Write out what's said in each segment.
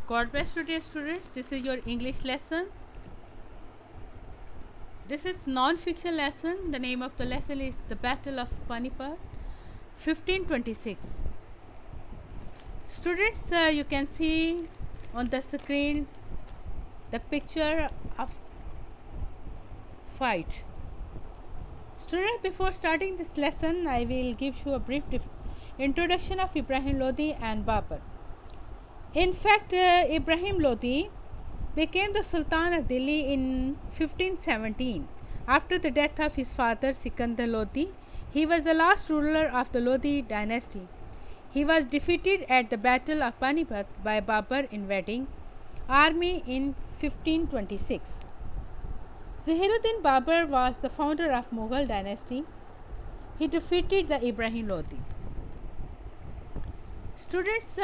God bless today, students. This is your English lesson. This is non-fiction lesson. The name of the lesson is The Battle of Panipat, 1526. Students, you can see on the screen the picture of fight. Students, before starting this lesson, I will give you a brief introduction of Ibrahim Lodi and Babur. In fact, Ibrahim Lodi became the Sultan of Delhi in 1517. After the death of his father Sikandar Lodi, he was the last ruler of the Lodi dynasty. He was defeated at the Battle of Panipat by Babur invading army in 1526. Zahiruddin Babur was the founder of Mughal dynasty. He defeated the Ibrahim Lodi. Students,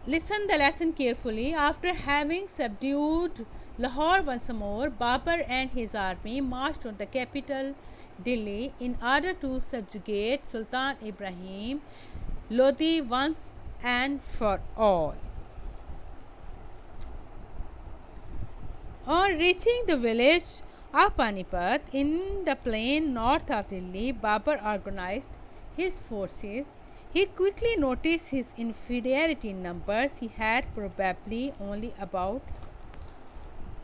listen the lesson carefully. After having subdued Lahore once more, Babur and his army marched on the capital Delhi in order to subjugate Sultan Ibrahim Lodi once and for all. On reaching the village of Panipat in the plain north of Delhi, Babur organized his forces. He quickly noticed his inferiority in numbers. He had probably only about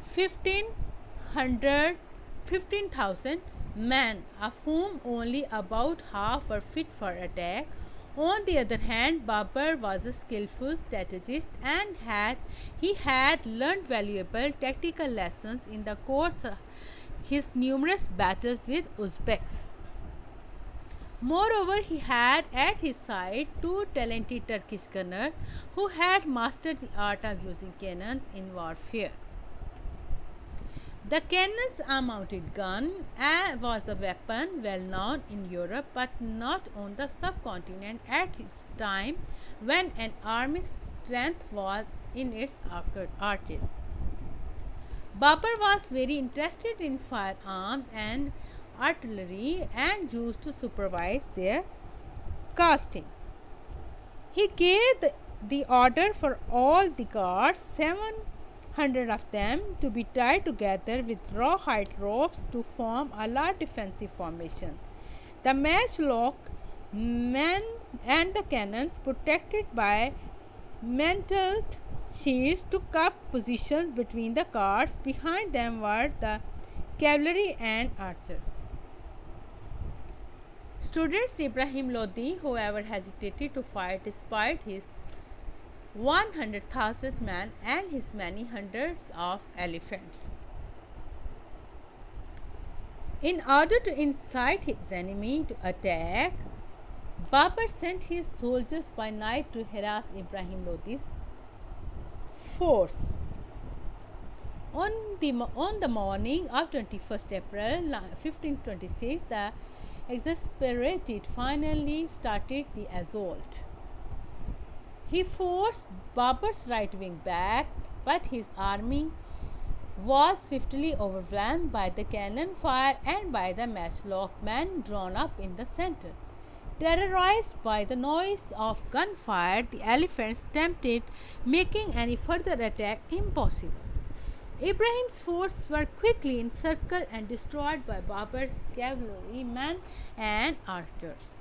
15,000 men, of whom only about half were fit for attack. On the other hand, Babur was a skillful strategist and he had learned valuable tactical lessons in the course of his numerous battles with Uzbeks. Moreover, he had at his side two talented Turkish gunners who had mastered the art of using cannons in warfare. The cannon's unmounted gun was a weapon well known in Europe but not on the subcontinent at its time when an army's strength was in its arches. Babur was very interested in firearms and artillery and used to supervise their casting. He gave the order for all the guards, 700 of them, to be tied together with rawhide ropes to form a large defensive formation. The matchlock men and the cannons, protected by mantled shields, took up positions between the guards. Behind them were the cavalry and archers. Students, Ibrahim Lodi, however, hesitated to fight despite his 100,000 men and his many hundreds of elephants. In order to incite his enemy to attack, Babur sent his soldiers by night to harass Ibrahim Lodi's force. On the morning of 21st April 1526, the exasperated finally started the assault. He forced Babur's right wing back, but his army was swiftly overwhelmed by the cannon fire and by the matchlock men drawn up in the center. Terrorized by the noise of gunfire, the elephants attempted making any further attack impossible. Ibrahim's forces were quickly encircled and destroyed by Babur's cavalrymen and archers.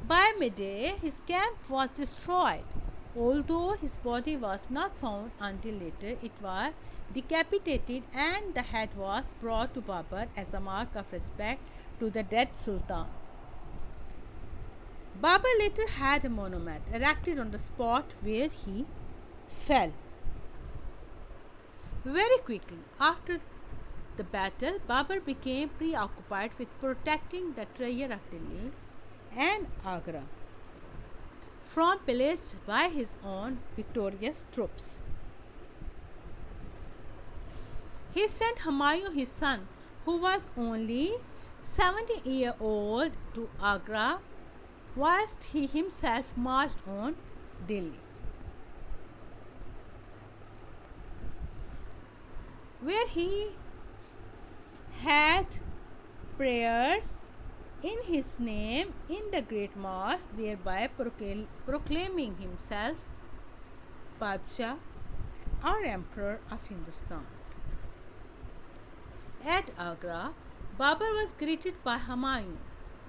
By midday, his camp was destroyed. Although his body was not found until later, it was decapitated and the head was brought to Babur as a mark of respect to the dead sultan. Babur later had a monument erected on the spot where he fell. Very quickly after the battle, Babur became preoccupied with protecting the treasure of Delhi and Agra from pillage by his own victorious troops. He sent Humayun, his son, who was only 70 years old, to Agra, whilst he himself marched on Delhi, where he had prayers in his name in the great mosque, thereby proclaiming himself Padshah or Emperor of Hindustan. At Agra, Babur was greeted by Humayun,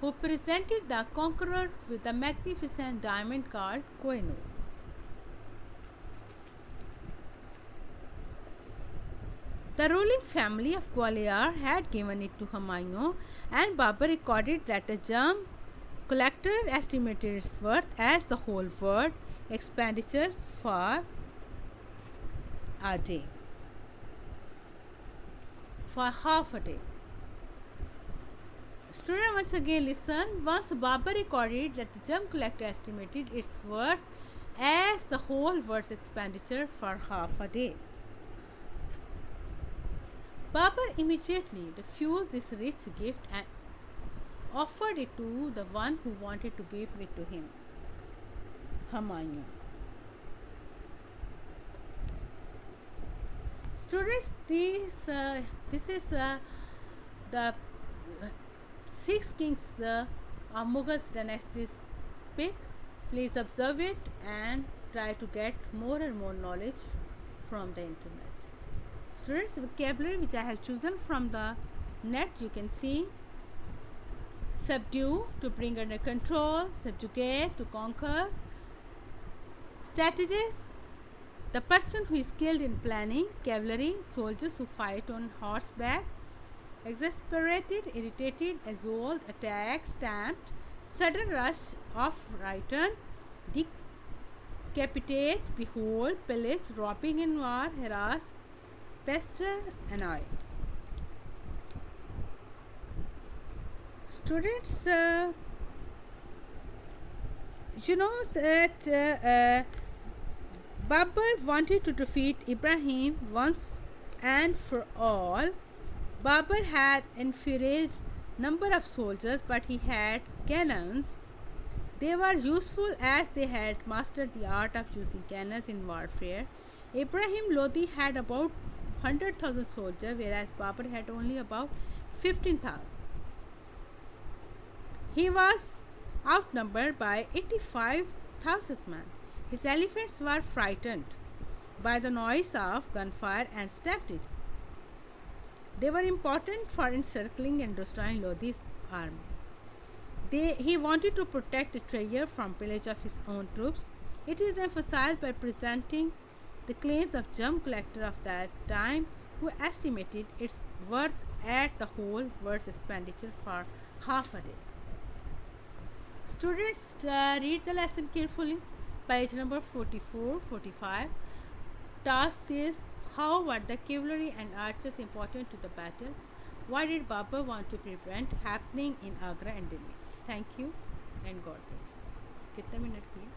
who presented the conqueror with a magnificent diamond called Kohinoor. The ruling family of Gwalior had given it to Humayun, and Babur recorded that a jam collector estimated its worth as the whole world expenditures for a day, for half a day. Student, once again listen. Once Babur recorded that the jam collector estimated its worth as the whole world's expenditure for half a day. Babur immediately refused this rich gift and offered it to the one who wanted to give it to him, Humayun. Students, this is the six kings of Mughal dynasty's pick. Please observe it and try to get more and more knowledge from the internet. Students, vocabulary which I have chosen from the net, you can see: subdue, to bring under control; subjugate, to conquer; strategist, the person who is skilled in planning; cavalry, soldiers who fight on horseback; exasperated, irritated; assault, attack; stamped, sudden rush of return; decapitate, behold; pillage, robbing in war; harass, pester, annoy. Students, you know that Babur wanted to defeat Ibrahim once and for all. Babur had inferior number of soldiers, but he had cannons. They were useful as they had mastered the art of using cannons in warfare. Ibrahim Lodi had about 100,000 soldiers, whereas Babur had only about 15,000. He was outnumbered by 85,000 men. His elephants were frightened by the noise of gunfire and stampeded. They were important for encircling and destroying Lodi's army. He wanted to protect the treasure from pillage of his own troops. It is emphasized by presenting the claims of jam collector of that time, who estimated its worth at the whole world's expenditure for half a day. Students, read the lesson carefully. Page number 44-45. Task says, how were the cavalry and archers important to the battle? Why did Babur want to prevent happening in Agra and Delhi? Thank you and God bless you. कितने minute किए?